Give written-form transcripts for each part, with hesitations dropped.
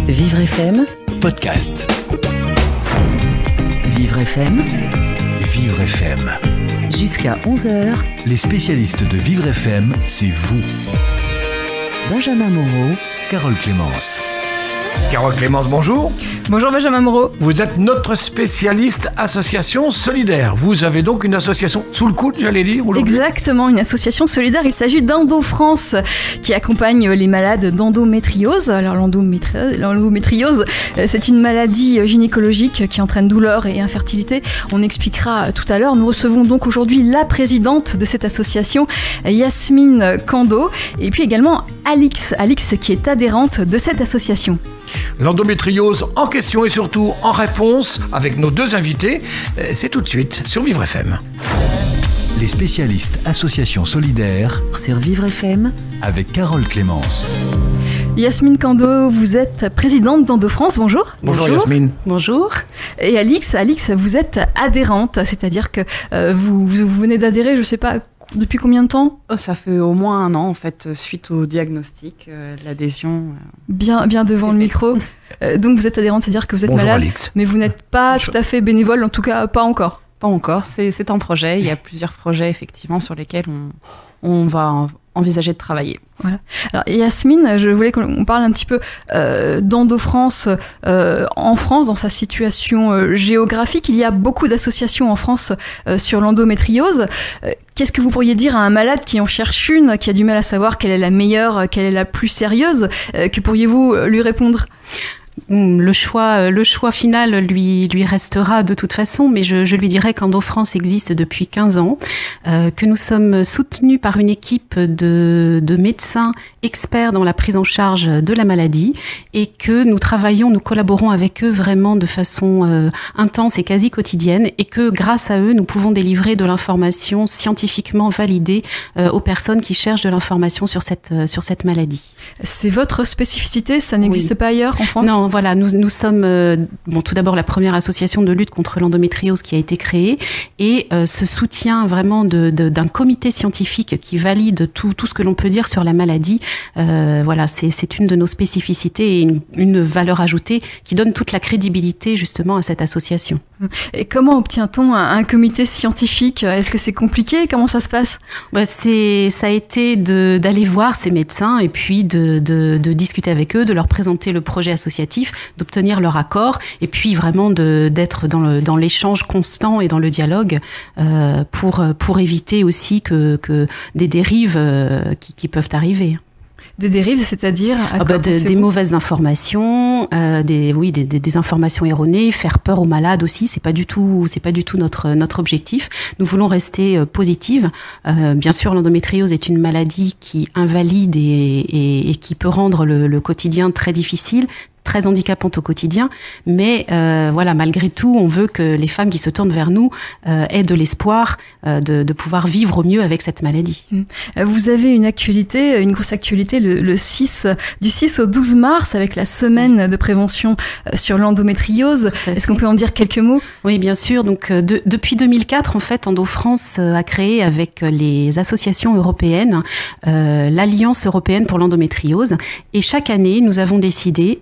Vivre FM, podcast. Vivre FM, Vivre FM. jusqu'à 11h, Les spécialistes de Vivre FM, c'est vous. Benjamin Moreau. Carole Clémence. Carole Clémence, bonjour. Bonjour Benjamin Moreau. Vous êtes notre spécialiste association solidaire. Vous avez donc une association sous le coude, j'allais dire, aujourd'hui. Exactement, une association solidaire. Il s'agit d'Endo-France qui accompagne les malades d'endométriose. Alors l'endométriose, c'est une maladie gynécologique qui entraîne douleur et infertilité. On expliquera tout à l'heure. Nous recevons donc aujourd'hui la présidente de cette association, Yasmine Kando, et puis également Alix qui est adhérente de cette association. L'endométriose en question et surtout en réponse avec nos deux invités. C'est tout de suite sur Vivre FM. Les spécialistes association solidaire Sur Vivre FM, avec Carole Clémence. Yasmine Kando, vous êtes présidente d'Endo-France. Bonjour. Bonjour Yasmine. Bonjour. Et Alix, vous êtes adhérente, c'est-à-dire que vous venez d'adhérer, je ne sais pas, depuis combien de temps ? Ça fait au moins 1 an, en fait, suite au diagnostic, l'adhésion. Bien devant le micro. Donc vous êtes adhérente, c'est-à-dire que vous êtes Bonjour malade, Alix. mais vous n'êtes pas tout à fait bénévole, en tout cas pas encore. Pas encore, c'est un projet. Il y a plusieurs projets, effectivement, sur lesquels on va envisager de travailler. Voilà. Alors Yasmine, je voulais qu'on parle un petit peu d'Endo-France en France, dans sa situation géographique. Il y a beaucoup d'associations en France sur l'endométriose. Qu'est-ce que vous pourriez dire à un malade qui en cherche une, qui a du mal à savoir quelle est la meilleure, quelle est la plus sérieuse ? Que pourriez-vous lui répondre ? Le choix final lui restera de toute façon, mais je lui dirais qu'Endo-France existe depuis 15 ans, que nous sommes soutenus par une équipe de médecins experts dans la prise en charge de la maladie et que nous collaborons avec eux vraiment de façon intense et quasi quotidienne et que grâce à eux, nous pouvons délivrer de l'information scientifiquement validée aux personnes qui cherchent de l'information sur cette maladie. C'est votre spécificité, ça n'existe pas ailleurs en France ? Non, voilà, nous sommes tout d'abord la première association de lutte contre l'endométriose qui a été créée et ce soutien vraiment d'un comité scientifique qui valide tout ce que l'on peut dire sur la maladie, c'est une de nos spécificités et une valeur ajoutée qui donne toute la crédibilité justement à cette association. Et comment obtient-on un comité scientifique ? Est-ce que c'est compliqué ? Comment ça se passe ? Ça a été d'aller voir ces médecins et puis de discuter avec eux, de leur présenter le projet associatif, d'obtenir leur accord et puis vraiment d'être dans l'échange constant et dans le dialogue pour éviter aussi que des dérives qui peuvent arriver. Des dérives, c'est-à-dire des mauvaises informations, des informations erronées, faire peur aux malades aussi, c'est pas du tout notre objectif. Nous voulons rester positives. Bien sûr, l'endométriose est une maladie qui invalide et qui peut rendre le quotidien très difficile, très handicapante au quotidien, mais malgré tout, on veut que les femmes qui se tournent vers nous aient de l'espoir de pouvoir vivre au mieux avec cette maladie. Vous avez une grosse actualité, du 6 au 12 mars, avec la semaine de prévention sur l'endométriose. Est-ce qu'on peut en dire quelques mots ? Oui, bien sûr. Donc, depuis 2004, en fait, Endo-France a créé avec les associations européennes l'Alliance européenne pour l'endométriose. Et chaque année, nous avons décidé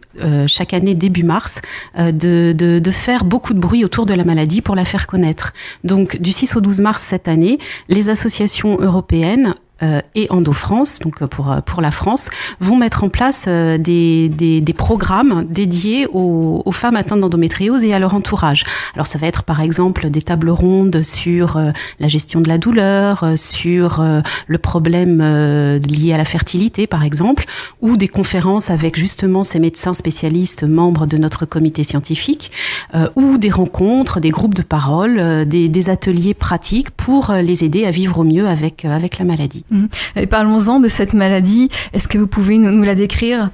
chaque année début mars, de faire beaucoup de bruit autour de la maladie pour la faire connaître. Donc du 6 au 12 mars cette année, les associations européennes et Endo-France, donc pour la France, vont mettre en place des programmes dédiés aux femmes atteintes d'endométriose et à leur entourage. Alors ça va être par exemple des tables rondes sur la gestion de la douleur, sur le problème lié à la fertilité par exemple, ou des conférences avec justement ces médecins spécialistes membres de notre comité scientifique, ou des rencontres, des groupes de parole, des ateliers pratiques pour les aider à vivre au mieux avec la maladie. Et parlons-en de cette maladie. Est-ce que vous pouvez nous la décrire ?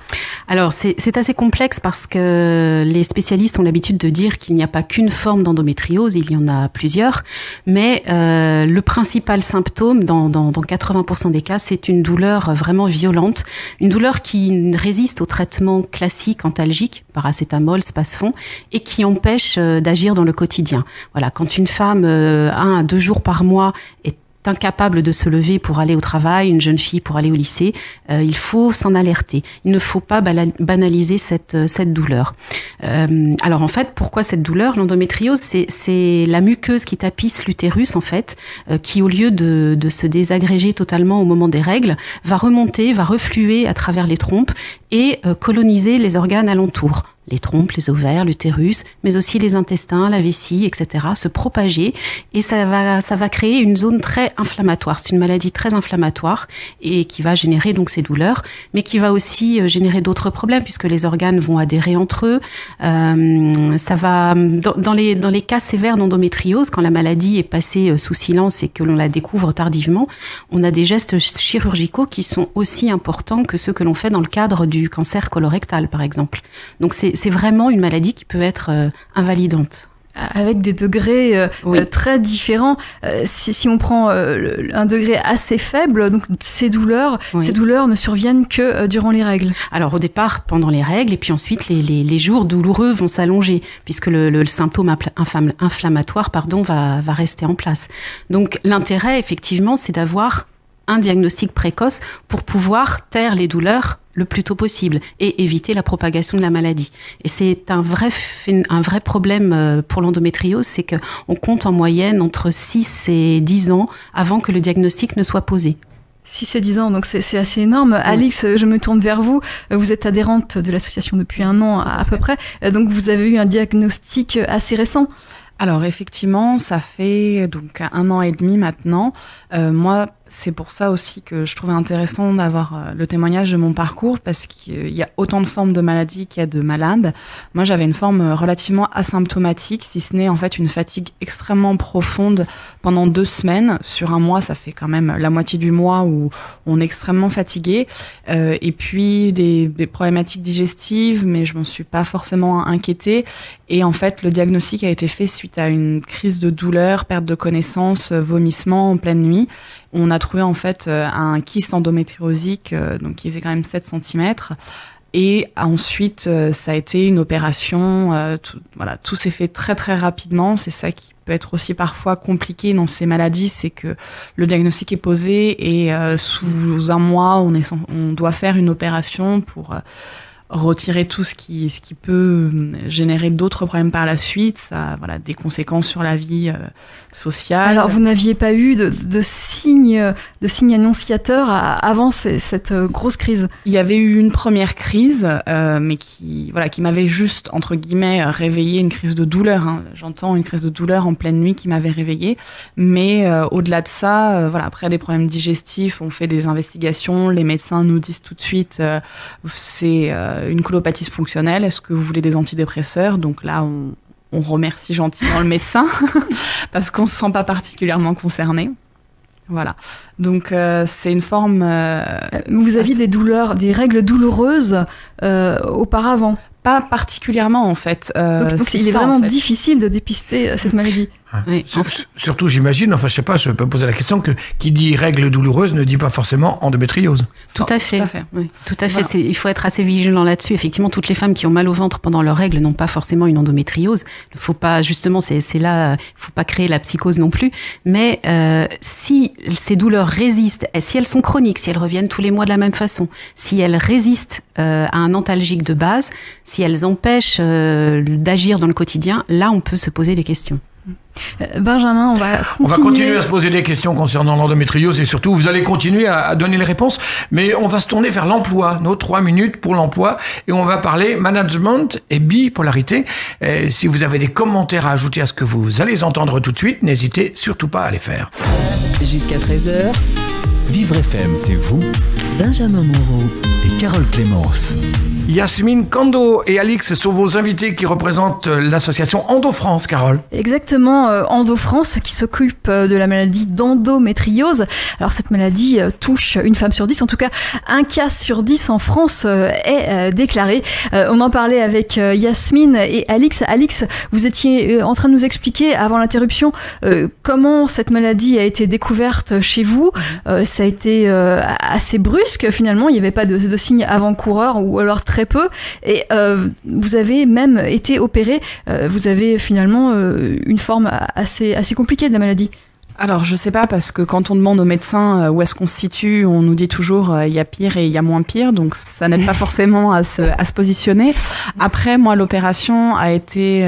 Alors, c'est assez complexe parce que les spécialistes ont l'habitude de dire qu'il n'y a pas qu'une forme d'endométriose, il y en a plusieurs. Mais le principal symptôme, dans 80% des cas, c'est une douleur vraiment violente. Une douleur qui résiste au traitement classique antalgique, paracétamol, Spasfon, et qui empêche d'agir dans le quotidien. Voilà, quand une femme 1 à 2 jours par mois est incapable de se lever pour aller au travail, une jeune fille pour aller au lycée, il faut s'en alerter. Il ne faut pas banaliser cette douleur. Alors en fait, pourquoi cette douleur? L'endométriose, c'est la muqueuse qui tapisse l'utérus en fait, qui au lieu de se désagréger totalement au moment des règles, va remonter, va refluer à travers les trompes et coloniser les organes alentours. Les trompes, les ovaires, l'utérus, mais aussi les intestins, la vessie, etc., se propager et ça va créer une zone très inflammatoire. C'est une maladie très inflammatoire et qui va générer donc ces douleurs, mais qui va aussi générer d'autres problèmes puisque les organes vont adhérer entre eux. Ça va dans les cas sévères d'endométriose, quand la maladie est passée sous silence et que l'on la découvre tardivement, on a des gestes chirurgicaux qui sont aussi importants que ceux que l'on fait dans le cadre du cancer colorectal, par exemple. Donc c'est vraiment une maladie qui peut être invalidante. Avec des degrés très différents. Si on prend un degré assez faible, donc ces douleurs ne surviennent que durant les règles. Alors au départ, pendant les règles, et puis ensuite les jours douloureux vont s'allonger, puisque le symptôme inflammatoire va rester en place. Donc l'intérêt, effectivement, c'est d'avoir un diagnostic précoce pour pouvoir taire les douleurs le plus tôt possible et éviter la propagation de la maladie. Et c'est un vrai problème pour l'endométriose, c'est qu'on compte en moyenne entre 6 et 10 ans avant que le diagnostic ne soit posé. 6 et 10 ans, donc c'est assez énorme. Oui. Alix, je me tourne vers vous. Vous êtes adhérente de l'association depuis 1 an à peu près, donc vous avez eu un diagnostic assez récent. Alors effectivement, ça fait donc 1 an et demi maintenant. Moi, c'est pour ça aussi que je trouvais intéressant d'avoir le témoignage de mon parcours, parce qu'il y a autant de formes de maladies qu'il y a de malades. Moi, j'avais une forme relativement asymptomatique, si ce n'est en fait une fatigue extrêmement profonde pendant 2 semaines. Sur 1 mois, ça fait quand même la moitié du mois où on est extrêmement fatigué. Et puis des problématiques digestives, mais je m'en suis pas forcément inquiétée. Et en fait, le diagnostic a été fait suite à une crise de douleur, perte de connaissance, vomissement en pleine nuit. On a trouvé en fait un kyste endométriosique donc qui faisait quand même 7 cm. Et ensuite, ça a été une opération. Tout s'est fait très très rapidement. C'est ça qui peut être aussi parfois compliqué dans ces maladies, c'est que le diagnostic est posé et sous 1 mois, on doit faire une opération pour retirer tout ce qui peut générer d'autres problèmes par la suite. Ça, des conséquences sur la vie sociale. Alors, vous n'aviez pas eu de signes annonciateurs avant cette grosse crise? Il y avait eu une première crise, mais qui m'avait juste, entre guillemets, réveillé, une crise de douleur. J'entends une crise de douleur en pleine nuit qui m'avait réveillée. Mais au-delà de ça, après des problèmes digestifs, on fait des investigations. Les médecins nous disent tout de suite, c'est une colopathie fonctionnelle, est-ce que vous voulez des antidépresseurs? Donc là, on remercie gentiment le médecin parce qu'on ne se sent pas particulièrement concerné. Voilà. Donc c'est une forme... Vous aviez des règles douloureuses auparavant? Pas particulièrement en fait. Donc il est vraiment difficile de dépister cette maladie. Oui. Surtout, j'imagine, je sais pas, je peux poser la question, que qui dit règles douloureuses ne dit pas forcément endométriose. Tout à fait. Oui. Tout à fait. Il faut être assez vigilant là-dessus. Effectivement, toutes les femmes qui ont mal au ventre pendant leurs règles n'ont pas forcément une endométriose. Il faut pas, justement, c'est là, il faut pas créer la psychose non plus. Mais si ces douleurs résistent, et si elles sont chroniques, si elles reviennent tous les mois de la même façon, si elles résistent à un antalgique de base, si elles empêchent d'agir dans le quotidien, là, on peut se poser des questions. Benjamin, on va continuer à se poser des questions concernant l'endométriose et surtout vous allez continuer à donner les réponses, mais on va se tourner vers l'emploi, nos 3 minutes pour l'emploi, et on va parler management et bipolarité. Si vous avez des commentaires à ajouter à ce que vous allez entendre tout de suite, n'hésitez surtout pas à les faire. Jusqu'à 13h, Vivre FM, c'est vous, Benjamin Moreau et Carole Clémence. Yasmine Kando et Alix sont vos invités qui représentent l'association Endo-France, Carole. Exactement, Endo-France qui s'occupe de la maladie d'endométriose. Alors cette maladie touche une femme sur 10, en tout cas 1 cas sur 10 en France est déclaré. On en parlait avec Yasmine et Alix. Alix, vous étiez en train de nous expliquer avant l'interruption comment cette maladie a été découverte chez vous. Ça a été assez brusque finalement, il n'y avait pas de signes avant-coureurs ou alors très peu, et vous avez même été opéré. Vous avez finalement une forme assez compliquée de la maladie. Alors, je sais pas, parce que quand on demande aux médecins où est-ce qu'on se situe, on nous dit toujours il y a pire et il y a moins pire, donc ça n'aide pas forcément à se positionner. Après, moi, l'opération a été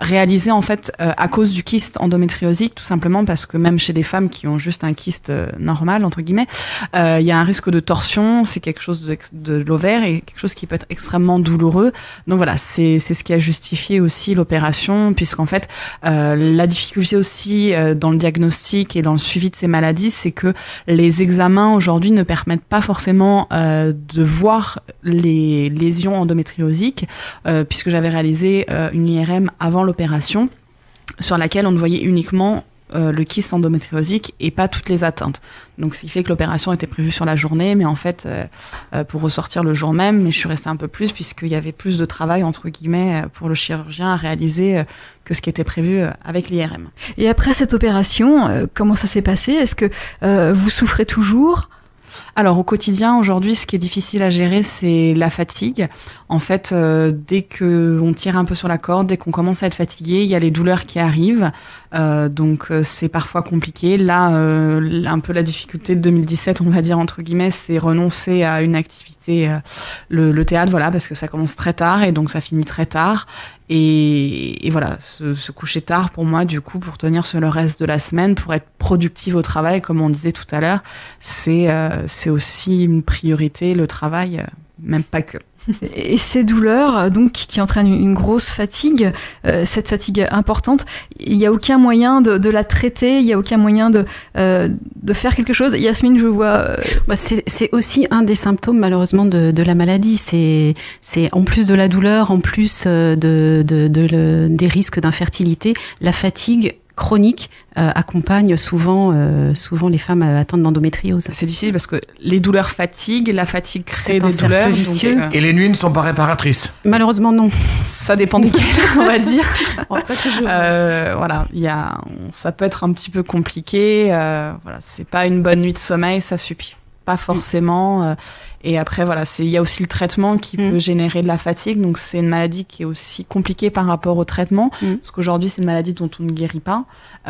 réalisée en fait à cause du kyste endométriosique, tout simplement parce que même chez des femmes qui ont juste un kyste normal entre guillemets, il y a un risque de torsion, c'est quelque chose de l'ovaire et quelque chose qui peut être extrêmement douloureux. Donc voilà, c'est ce qui a justifié aussi l'opération, puisqu'en fait la difficulté aussi dans le diagnostic et dans le suivi de ces maladies, c'est que les examens aujourd'hui ne permettent pas forcément de voir les lésions endométriosiques, puisque j'avais réalisé une IRM avant l'opération sur laquelle on ne voyait uniquement le kyste endométriosique et pas toutes les atteintes. Donc ce qui fait que l'opération était prévue sur la journée, mais en fait pour ressortir le jour même, mais je suis restée un peu plus puisqu'il y avait plus de travail entre guillemets pour le chirurgien à réaliser que ce qui était prévu avec l'IRM. Et après cette opération, comment ça s'est passé? Est-ce que vous souffrez toujours? Alors au quotidien, aujourd'hui, ce qui est difficile à gérer, c'est la fatigue. En fait, dès qu'on tire un peu sur la corde, dès qu'on commence à être fatigué, il y a les douleurs qui arrivent. Donc c'est parfois compliqué. Là, un peu la difficulté de 2017, on va dire entre guillemets, c'est renoncer à une activité, le théâtre, voilà, parce que ça commence très tard et donc ça finit très tard. Et voilà, se coucher tard pour moi, du coup, pour tenir sur le reste de la semaine, pour être productive au travail, comme on disait tout à l'heure, c'est aussi une priorité, le travail, même pas que. Et ces douleurs, donc, qui entraînent une grosse fatigue, cette fatigue importante, il n'y a aucun moyen de la traiter, il n'y a aucun moyen de faire quelque chose. Yasmine, je vois... C'est aussi un des symptômes, malheureusement, de la maladie. C'est en plus de la douleur, en plus des risques d'infertilité, la fatigue chronique accompagne souvent les femmes atteintes d'endométriose. C'est difficile parce que les douleurs fatiguent, la fatigue crée des douleurs. Vicieux. Donc, Et les nuits ne sont pas réparatrices? Malheureusement, non. Ça dépend desquelles, on va dire. Voilà, ça peut être un petit peu compliqué. Voilà, c'est pas une bonne nuit de sommeil, ça suffit pas forcément. Et après, voilà, il y a aussi le traitement qui peut générer de la fatigue. Donc, c'est une maladie qui est aussi compliquée par rapport au traitement. Parce qu'aujourd'hui, c'est une maladie dont on ne guérit pas.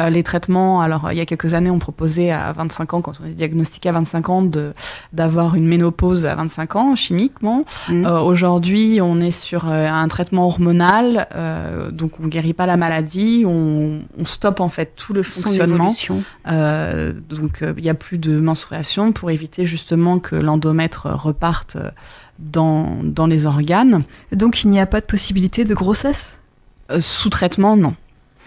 Les traitements, alors, il y a quelques années, on proposait à 25 ans, quand on est diagnostiqué à 25 ans, d'avoir une ménopause à 25 ans, chimiquement. Aujourd'hui, on est sur un traitement hormonal. Donc, on ne guérit pas la maladie. On stoppe, en fait, tout le fonctionnement. Donc, il n'y a plus de menstruation pour éviter justement que l'endomètre repartent dans les organes. Donc il n'y a pas de possibilité de grossesse? Sous traitement, non.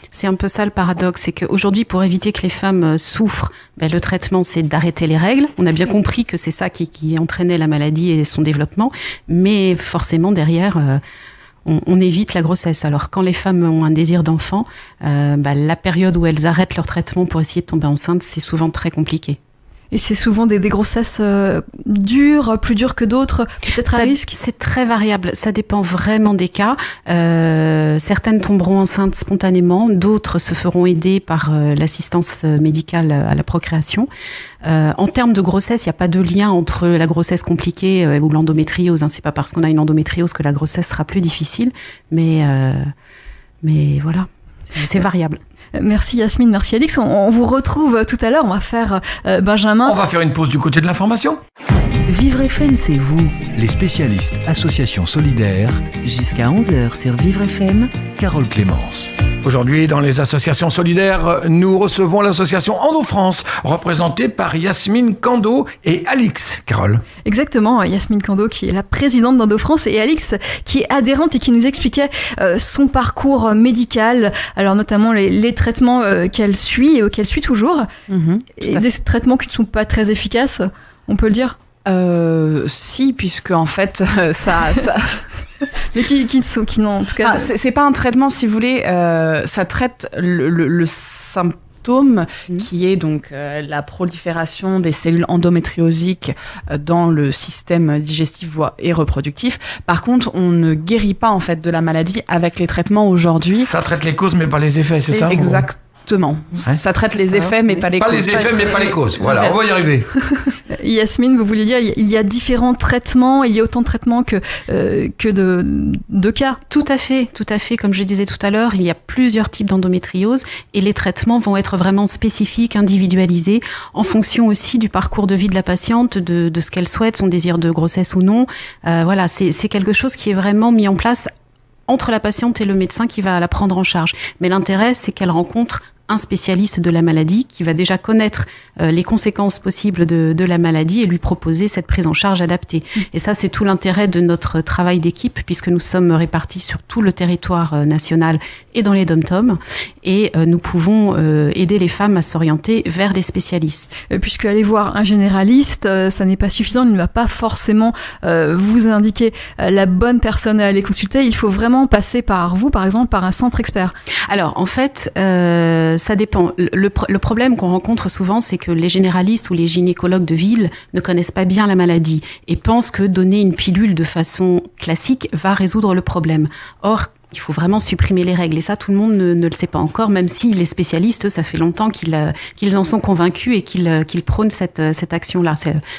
C'est un peu ça le paradoxe, c'est qu'aujourd'hui, pour éviter que les femmes souffrent, le traitement, c'est d'arrêter les règles. On a bien compris que c'est ça qui entraînait la maladie et son développement, mais forcément, derrière, on évite la grossesse. Alors, quand les femmes ont un désir d'enfant, la période où elles arrêtent leur traitement pour essayer de tomber enceinte, c'est souvent très compliqué. Et c'est souvent des grossesses dures, plus dures que d'autres, peut-être à risque? C'est très variable, ça dépend vraiment des cas. Certaines tomberont enceintes spontanément, d'autres se feront aider par l'assistance médicale à la procréation. En termes de grossesse, il n'y a pas de lien entre la grossesse compliquée ou l'endométriose. C'est pas parce qu'on a une endométriose que la grossesse sera plus difficile, mais voilà, c'est variable. Merci Yasmine, merci Alix. On vous retrouve tout à l'heure. On va faire Benjamin. On va faire une pause du côté de l'information. Vivre FM, c'est vous. Les spécialistes Association Solidaire, Jusqu'à 11h sur Vivre FM. Carole Clémence. Aujourd'hui, dans les associations solidaires, nous recevons l'association Endo-France, représentée par Yasmine Kando et Alix. Carole. Exactement, Yasmine Kando qui est la présidente d'Endo-France et Alix qui est adhérente et qui nous expliquait son parcours médical, alors notamment les traitements qu'elle suit et qu'elle suit toujours, et des traitements qui ne sont pas très efficaces, on peut le dire. Si, puisque en fait, ça... Mais qui n'ont en tout cas... c'est pas un traitement, si vous voulez, ça traite le symptôme qui est donc la prolifération des cellules endométriosiques dans le système digestif et reproductif. Par contre, on ne guérit pas en fait de la maladie avec les traitements aujourd'hui. Ça traite les causes mais pas les effets, c'est ça? Exactement. Ça traite les effets, mais pas les causes. Pas les effets, mais pas les causes. Voilà, on va y arriver. Yasmine, vous vouliez dire, il y a différents traitements, il y a autant de traitements que de cas. Tout à fait. Comme je disais tout à l'heure, il y a plusieurs types d'endométriose et les traitements vont être vraiment spécifiques, individualisés, en fonction aussi du parcours de vie de la patiente, de ce qu'elle souhaite, son désir de grossesse ou non. Voilà, c'est quelque chose qui est vraiment mis en place entre la patiente et le médecin qui va la prendre en charge. Mais l'intérêt, c'est qu'elle rencontre un spécialiste de la maladie qui va déjà connaître les conséquences possibles de la maladie et lui proposer cette prise en charge adaptée. Et ça, c'est tout l'intérêt de notre travail d'équipe, puisque nous sommes répartis sur tout le territoire national et dans les dom-toms, et nous pouvons aider les femmes à s'orienter vers les spécialistes. Puisque aller voir un généraliste, ça n'est pas suffisant, il ne va pas forcément vous indiquer la bonne personne à aller consulter, il faut vraiment passer par vous, par exemple, par un centre expert. Alors, en fait, ça dépend. Le problème qu'on rencontre souvent, c'est que les généralistes ou les gynécologues de ville ne connaissent pas bien la maladie et pensent que donner une pilule de façon classique va résoudre le problème. Or, il faut vraiment supprimer les règles. Et ça, tout le monde ne le sait pas encore, même si les spécialistes, eux, ça fait longtemps qu'ils en sont convaincus et qu'ils prônent cette action-là.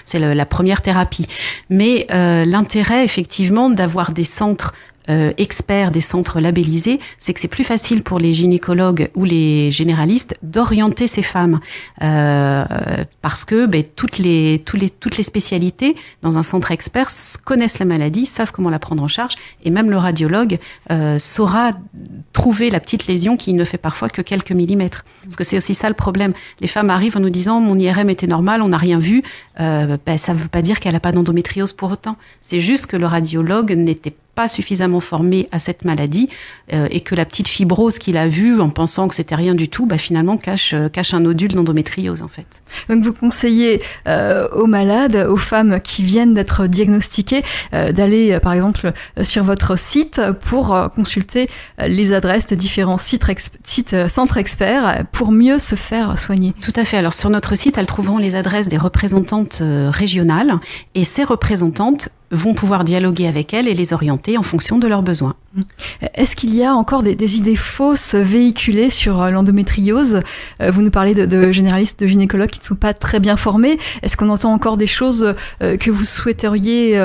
C'est la première thérapie. Mais l'intérêt, effectivement, d'avoir des centres experts, des centres labellisés, c'est que c'est plus facile pour les gynécologues ou les généralistes d'orienter ces femmes parce que toutes les spécialités dans un centre expert connaissent la maladie, savent comment la prendre en charge, et même le radiologue saura trouver la petite lésion qui ne fait parfois que quelques millimètres. Parce que c'est aussi ça le problème. Les femmes arrivent en nous disant « mon IRM était normal, on n'a rien vu ». Ça ne veut pas dire qu'elle n'a pas d'endométriose pour autant. C'est juste que le radiologue n'était pas suffisamment formé à cette maladie et que la petite fibrose qu'il a vue en pensant que c'était rien du tout, finalement cache un nodule d'endométriose en fait. Donc vous conseillez aux malades, aux femmes qui viennent d'être diagnostiquées, d'aller par exemple sur votre site pour consulter les adresses des différents centres experts pour mieux se faire soigner. Tout à fait. Alors sur notre site, elles trouveront les adresses des représentantes régionales et ces représentantes vont pouvoir dialoguer avec elles et les orienter en fonction de leurs besoins. Est-ce qu'il y a encore des idées fausses véhiculées sur l'endométriose ? Vous nous parlez de généralistes, de gynécologues qui ne sont pas très bien formés. Est-ce qu'on entend encore des choses que vous souhaiteriez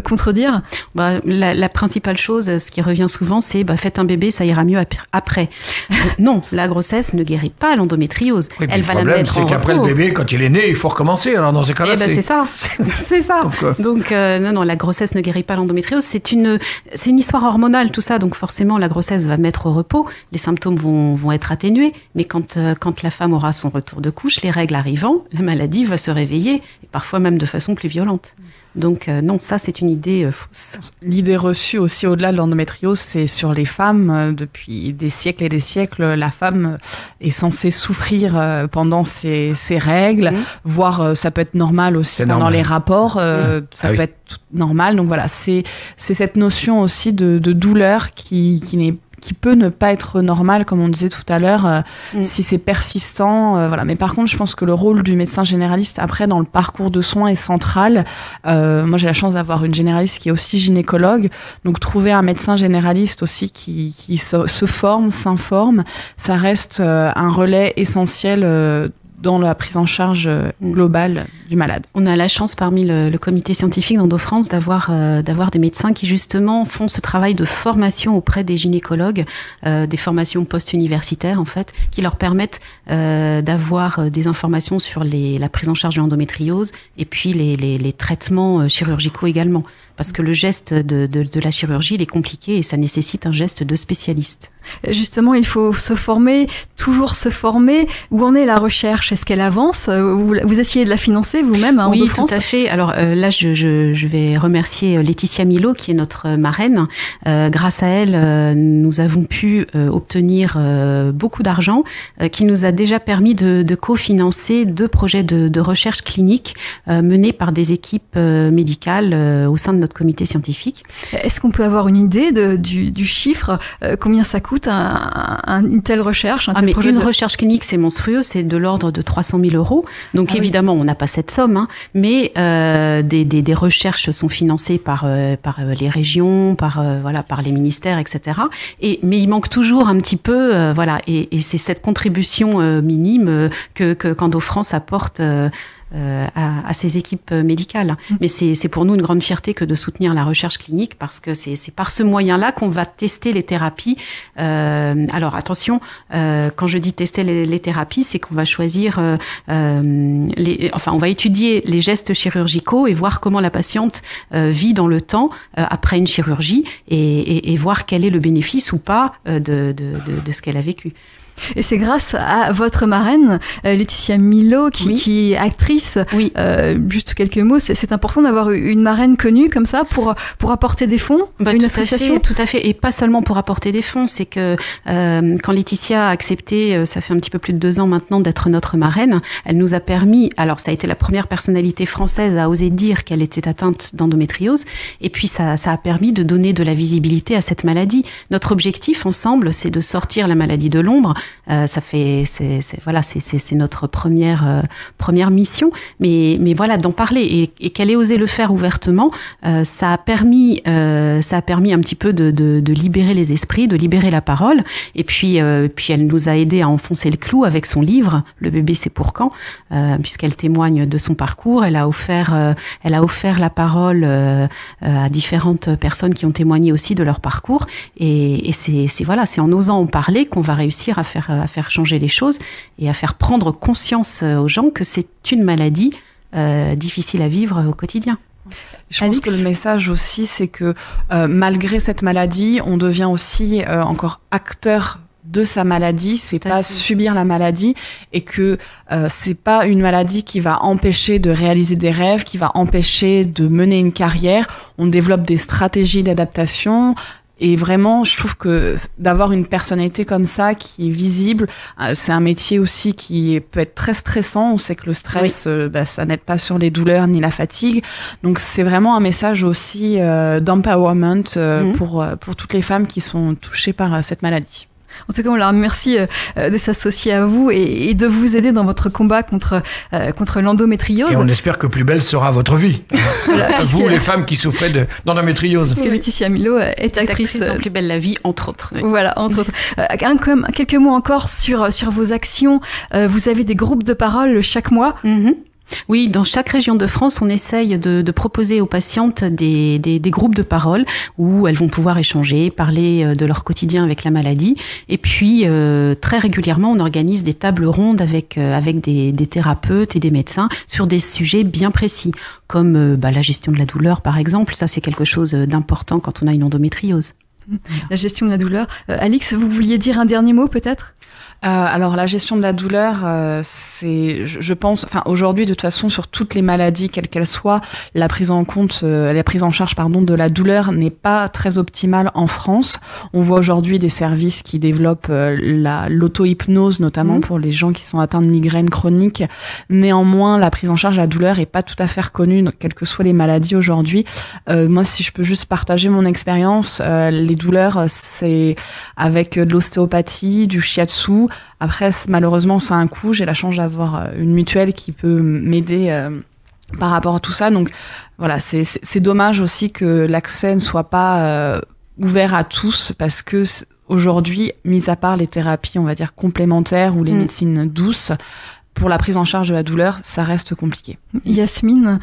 contredire ? La principale chose, ce qui revient souvent, c'est faites un bébé, ça ira mieux après. Non, la grossesse ne guérit pas l'endométriose. Oui, elle va la mettre en repos. Le problème, c'est qu'après le bébé, quand il est né, il faut recommencer. Alors dans ces cas-là, c'est ça. C'est ça. Donc non, la grossesse ne guérit pas l'endométriose. C'est une histoire hormonale, tout ça. Donc forcément, la grossesse va mettre au repos. Les symptômes vont être atténués. Mais quand la femme aura son retour de couche, les règles arrivant, la maladie va se réveiller, et parfois même de façon plus violente. Donc non, ça c'est une idée fausse. L'idée reçue aussi au-delà de l'endométriose, c'est sur les femmes. Depuis des siècles et des siècles, la femme est censée souffrir pendant ses règles, voire ça peut être normal aussi pendant les rapports, ça peut être normal. Donc voilà, c'est cette notion aussi de douleur qui peut ne pas être normal, comme on disait tout à l'heure, si c'est persistant. Voilà. Mais par contre, je pense que le rôle du médecin généraliste, après, dans le parcours de soins, est central. Moi, j'ai la chance d'avoir une généraliste qui est aussi gynécologue. Donc, trouver un médecin généraliste aussi qui se forme, s'informe, ça reste un relais essentiel dans la prise en charge globale du malade. On a la chance parmi le comité scientifique d'Endo-France d'avoir des médecins qui justement font ce travail de formation auprès des gynécologues, des formations post-universitaires en fait, qui leur permettent d'avoir des informations sur la prise en charge de l'endométriose et puis les traitements chirurgicaux également. Parce que le geste de la chirurgie, il est compliqué et ça nécessite un geste de spécialiste. Justement, il faut se former, toujours se former. Où en est la recherche ? Est-ce qu'elle avance ? Vous essayez de la financer vous-même à Oui, Endo-France ? tout à fait. Alors là, je vais remercier Laetitia Milo, qui est notre marraine. Grâce à elle, nous avons pu obtenir beaucoup d'argent, qui nous a déjà permis de cofinancer 2 projets de recherche clinique menés par des équipes médicales au sein de notre comité scientifique. Est-ce qu'on peut avoir une idée du chiffre, combien ça coûte une telle recherche, un tel projet Une recherche clinique, c'est monstrueux, c'est de l'ordre de 300 000 €. Donc évidemment, on n'a pas cette somme, mais des recherches sont financées par les régions, par les ministères, etc. Mais il manque toujours un petit peu, et c'est cette contribution minime qu'Endo France apporte à ces équipes médicales. Mais c'est pour nous une grande fierté que de soutenir la recherche clinique, parce que c'est par ce moyen-là qu'on va tester les thérapies. Alors attention, quand je dis tester les thérapies, c'est qu'on va choisir, on va étudier les gestes chirurgicaux et voir comment la patiente vit dans le temps après une chirurgie et voir quel est le bénéfice ou pas de ce qu'elle a vécu. Et c'est grâce à votre marraine, Laetitia Milot, qui est actrice. Oui. Juste quelques mots, c'est important d'avoir une marraine connue comme ça pour apporter des fonds, une association. Tout à fait, et pas seulement pour apporter des fonds. C'est que quand Laetitia a accepté, ça fait un petit peu plus de 2 ans maintenant, d'être notre marraine, elle nous a permis, alors ça a été la première personnalité française à oser dire qu'elle était atteinte d'endométriose, et puis ça a permis de donner de la visibilité à cette maladie. Notre objectif ensemble, c'est de sortir la maladie de l'ombre. C'est notre première mission, mais voilà, d'en parler et qu'elle ait osé le faire ouvertement, ça a permis un petit peu de libérer les esprits, de libérer la parole, et puis elle nous a aidé à enfoncer le clou avec son livre Le bébé c'est pour quand, puisqu'elle témoigne de son parcours. Elle a offert la parole à différentes personnes qui ont témoigné aussi de leur parcours, et c'est en osant en parler qu'on va réussir à faire changer les choses et à faire prendre conscience aux gens que c'est une maladie difficile à vivre au quotidien. Je pense que le message aussi, c'est que malgré cette maladie, on devient aussi encore acteur de sa maladie, c'est pas subir la maladie, et que c'est pas une maladie qui va empêcher de réaliser des rêves, qui va empêcher de mener une carrière. On développe des stratégies d'adaptation. Et vraiment, je trouve que d'avoir une personnalité comme ça, qui est visible, c'est un métier aussi qui peut être très stressant. On sait que le stress, ça n'aide pas sur les douleurs ni la fatigue. Donc, c'est vraiment un message aussi d'empowerment pour toutes les femmes qui sont touchées par cette maladie. En tout cas, on leur remercie de s'associer à vous et de vous aider dans votre combat contre l'endométriose. Et on espère que plus belle sera votre vie. Vous, les femmes qui souffrez d'endométriose. Parce que Laetitia Milot est actrice dans Plus belle la vie, entre autres. Oui. Voilà, entre autres. Quelques mots encore sur vos actions. Vous avez des groupes de parole chaque mois. Oui, dans chaque région de France, on essaye de proposer aux patientes des groupes de parole où elles vont pouvoir échanger, parler de leur quotidien avec la maladie. Et puis, très régulièrement, on organise des tables rondes avec des thérapeutes et des médecins sur des sujets bien précis, comme la gestion de la douleur, par exemple. Ça, c'est quelque chose d'important quand on a une endométriose. La gestion de la douleur. Alix, vous vouliez dire un dernier mot, peut-être ? Alors la gestion de la douleur, c'est, je pense, aujourd'hui de toute façon sur toutes les maladies quelles qu'elles soient, la prise en charge de la douleur n'est pas très optimale en France. On voit aujourd'hui des services qui développent l'auto-hypnose, notamment pour les gens qui sont atteints de migraines chroniques. Néanmoins, la prise en charge de la douleur est pas tout à fait reconnue, quelles que soient les maladies aujourd'hui. Moi, si je peux juste partager mon expérience, les douleurs, c'est avec de l'ostéopathie, du shiatsu. Après, malheureusement, ça a un coût. J'ai la chance d'avoir une mutuelle qui peut m'aider par rapport à tout ça. Donc, voilà, c'est dommage aussi que l'accès ne soit pas ouvert à tous, parce que aujourd'hui, mis à part les thérapies, on va dire, complémentaires ou les médecines douces, pour la prise en charge de la douleur, ça reste compliqué. Yasmine,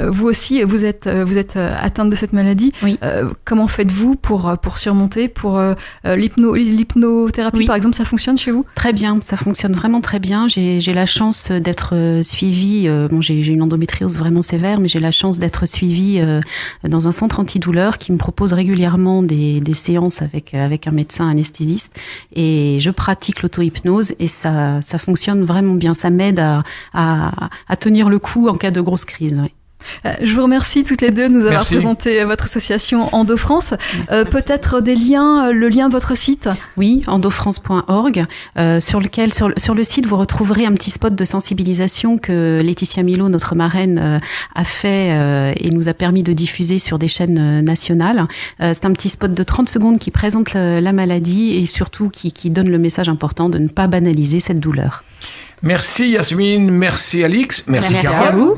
vous aussi, vous êtes atteinte de cette maladie. Oui. Comment faites-vous pour surmonter, pour l'hypnothérapie, par exemple, ça fonctionne chez vous ? Très bien, ça fonctionne vraiment très bien. J'ai la chance d'être suivie. J'ai une endométriose vraiment sévère, mais j'ai la chance d'être suivie dans un centre antidouleur qui me propose régulièrement des séances avec un médecin anesthésiste. Et je pratique l'auto-hypnose et ça fonctionne vraiment bien. Ça m'aide à tenir le coup en cas de grosse crise. Oui. Je vous remercie toutes les deux de nous avoir Merci. présenté votre association EndoFrance. Peut-être des liens, le lien de votre site. Oui, endofrance.org, sur le site, vous retrouverez un petit spot de sensibilisation que Laetitia Milot, notre marraine, a fait et nous a permis de diffuser sur des chaînes nationales. C'est un petit spot de 30 secondes qui présente la maladie et surtout qui donne le message important de ne pas banaliser cette douleur. Merci Yasmine, merci Alix, merci Merci Carole. à vous.